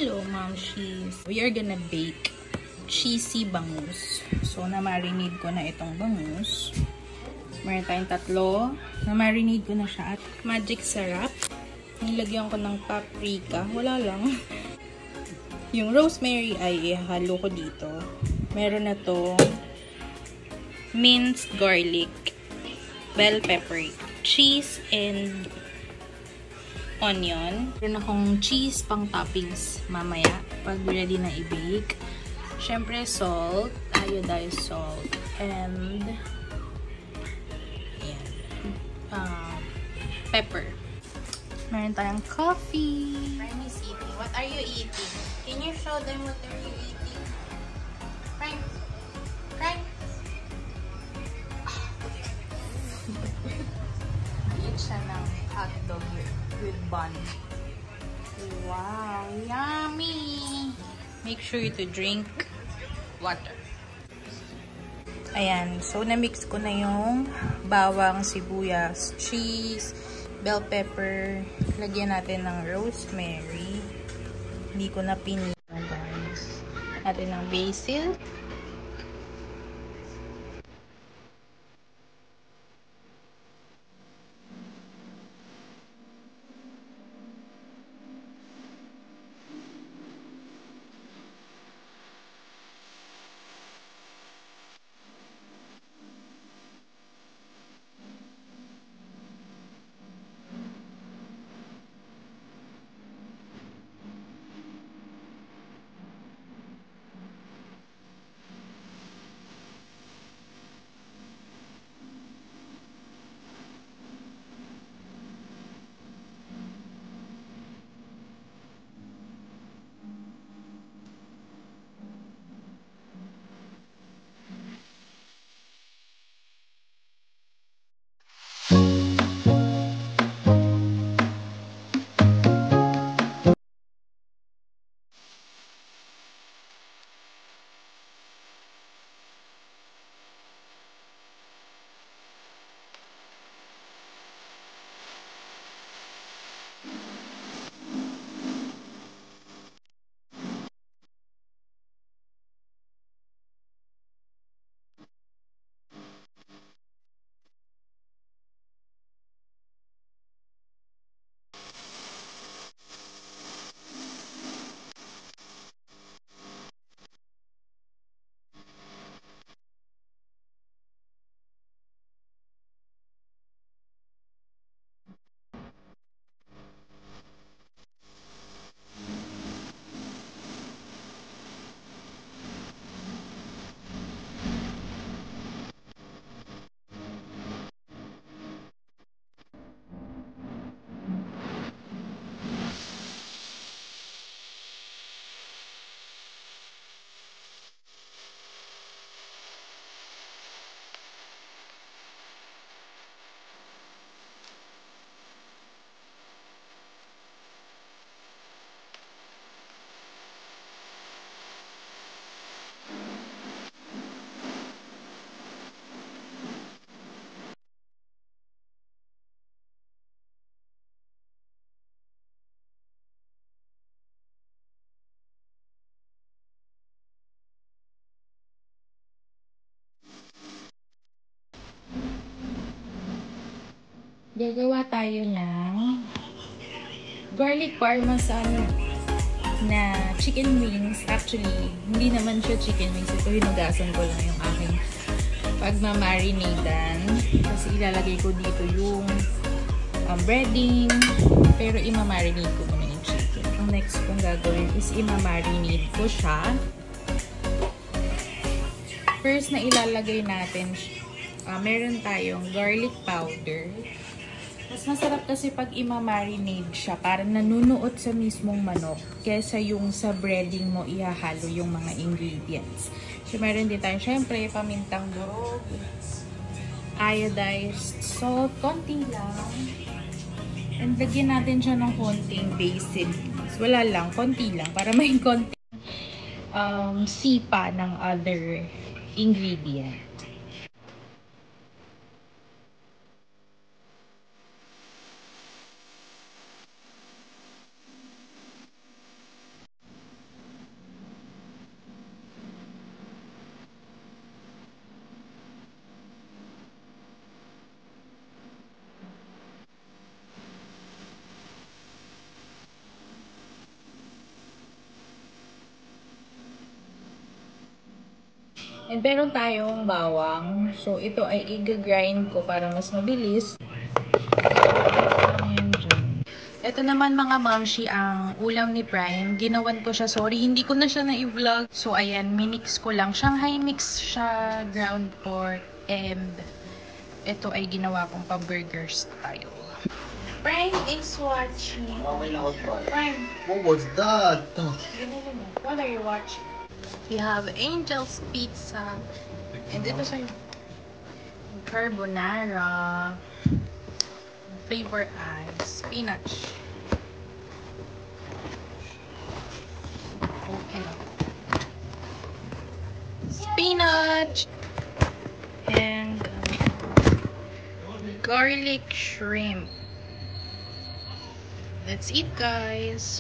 Hello, Momshies! We are gonna bake cheesy bangus. So, na-marinate ko na itong bangus. Meron tayong tatlo. Na-marinate ko na siya at magic syrup. Nilagyan ko ng paprika. Wala lang. Yung rosemary ay ihalo ko dito. Meron na to minced garlic, bell pepper, cheese, and onion. Meron akong cheese pang toppings mamaya pag ready na i-bake. Syempre, salt, iodized salt, and pepper. Meron tayong coffee. Prime is eating. What are you eating? Can you show them what are you eating? Prime. Prime. Eat siya ng hotdog with bun. Wow, yummy! Make sure to drink water. Ayan, so na-mix ko na yung bawang, sibuyas, cheese, bell pepper. Lagyan natin ng rosemary. Hindi ko na pinili, guys. Natin ng basil. Gagawa tayo ng garlic parmesan na chicken wings. Actually, hindi naman siya chicken wings. Ito, hinugasan ko lang yung aking pagmamarinadan. Kasi ilalagay ko dito yung breading. Pero imamarinate ko muna yung chicken. Ang next kong gagawin is imamarinate ko siya. First na ilalagay natin, meron tayong garlic powder. Mas masarap kasi pag imamarinate siya, parang nanunuot sa mismong manok, kesa yung sa breading mo ihahalo yung mga ingredients. So, meron din tayo, syempre, pamintang durog, iodized salt, konti lang. And lagyan natin siya ng konting basil. Wala lang, konti lang, para may konting sipa ng other ingredient. And meron tayong bawang. So, ito ay i-grind ko para mas mabilis. Ayan dyan. Ito naman mga mamshi, ang ulam ni Prime. Ginawan ko siya. Sorry, hindi ko na siya na-i-vlog. So, ayan, minix ko lang. Shanghai mix siya, ground pork, and ito ay ginawa kong pa-burger style. Prime is watching. Prime. What was that? What are you watching? We have Angel's Pizza. And ito sa'yo. Carbonara. Flavor as spinach. Okay. Spinach. And garlic shrimp. Let's eat, guys.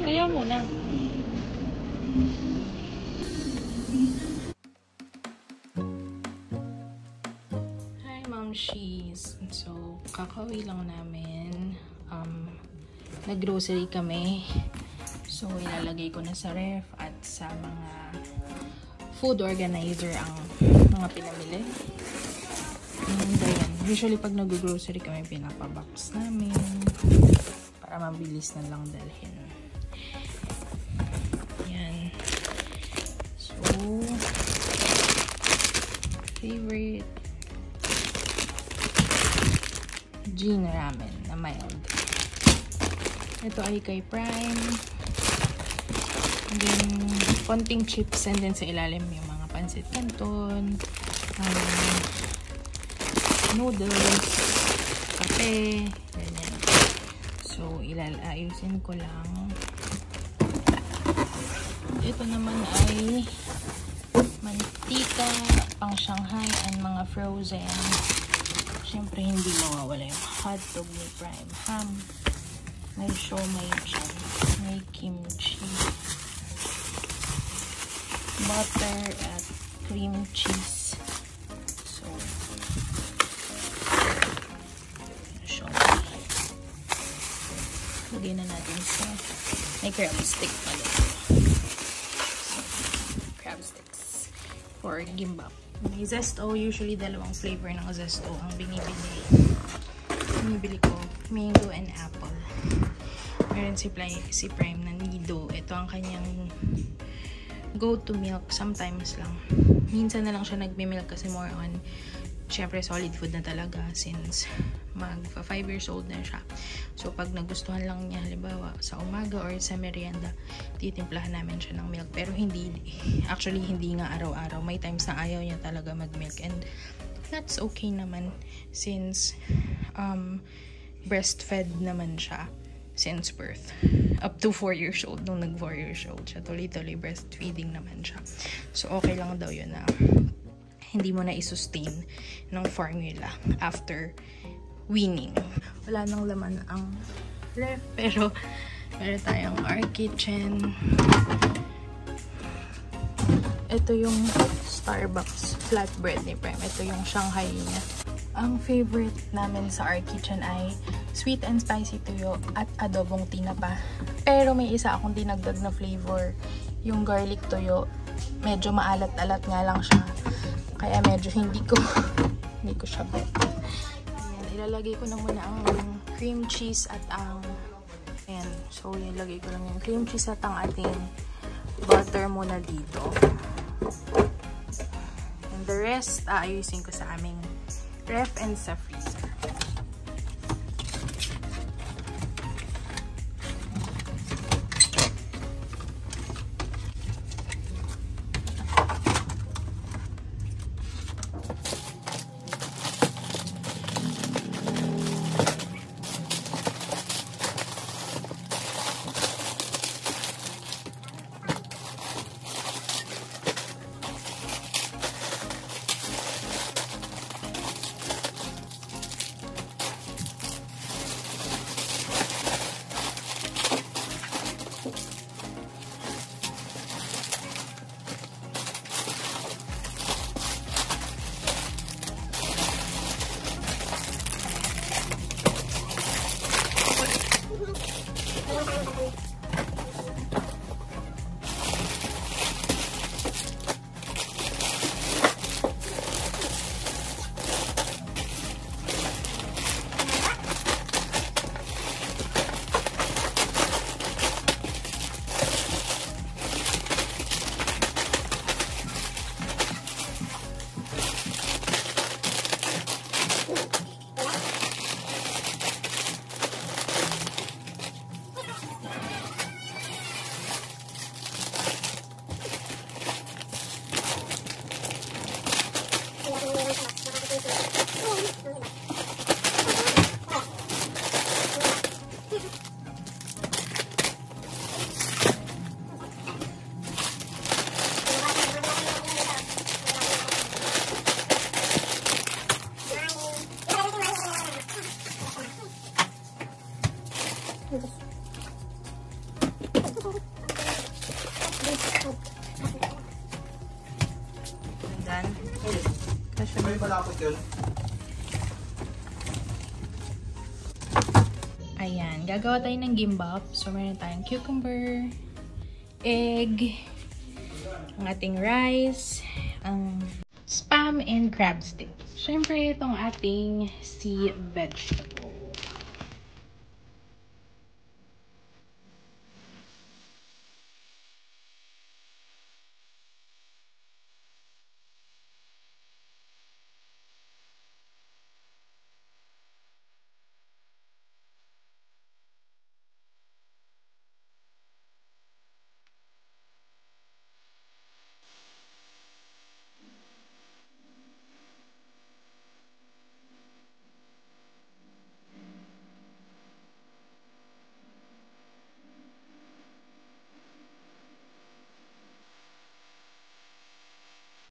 Kaya muna. Hi, Momshies. So, kakauwi lang namin. Nag-grocery kami. So, ilalagay ko na sa ref at sa mga food organizer ang mga pinamili. And ayan, usually pag nag-grocery kami, pinapabox namin para mabilis na lang dalhin. Ayan. So, favorite Jin ramen na mild. Ito ay kay Prime. And then, konting chips and then sa ilalim yung mga pancit canton, noodles, kape, ganyan. So, ayusin ko lang. Ito naman ay mantika, pang Shanghai, and mga frozen. Siyempre, hindi mawawala yung hotdog ni Prime. Ham. May siomai dyan. May kimchi. Butter at cream cheese. So, siomai. Lagay na natin sa may crab stick pala. So, crab sticks for gimbap. May Zesto. Usually, dalawang flavor ng Zesto ang binibili. Binibili ko mango and apple. Meron si Prime na Nido. Ito ang kanyang go-to milk. Sometimes lang. Minsan na lang siya nagme-milk kasi more on syempre solid food na talaga since mag 5 years old na siya. So pag nagustuhan lang niya halimbawa sa umaga or sa merienda, titimplahan namin siya ng milk. Pero hindi nga araw-araw. May times na ayaw niya talaga mag-milk and that's okay naman since breastfed naman siya since birth. Up to 4 years old. Nung nag 4 years old siya, tuloy-tuloy breastfeeding naman siya. So okay lang daw yun na hindi mo na i-sustain ng formula after weaning. Wala nang laman ang ref, pero meron tayong our kitchen. Ito yung Starbucks flatbread ni Prime. Ito yung Shanghai niya. Ang favorite namin sa our kitchen ay sweet and spicy tuyo at adobong tinapa. Pero may isa akong dinagdag na flavor. Yung garlic tuyo. Medyo maalat-alat nga lang siya. Kaya medyo hindi ko siya bet. Ayan, ilalagay ko na muna ang cream cheese at ang ayan. So, ilalagay ko lang yung cream cheese at ang ating butter muna dito. And the rest, aayusin ko sa aming ref and sa freezer. May malapot yun. Ayan, gagawa tayo ng gimbap. So, meron tayong cucumber, egg, ang ating rice, ang spam, and crab stick. Siyempre, itong ating sea vegetable.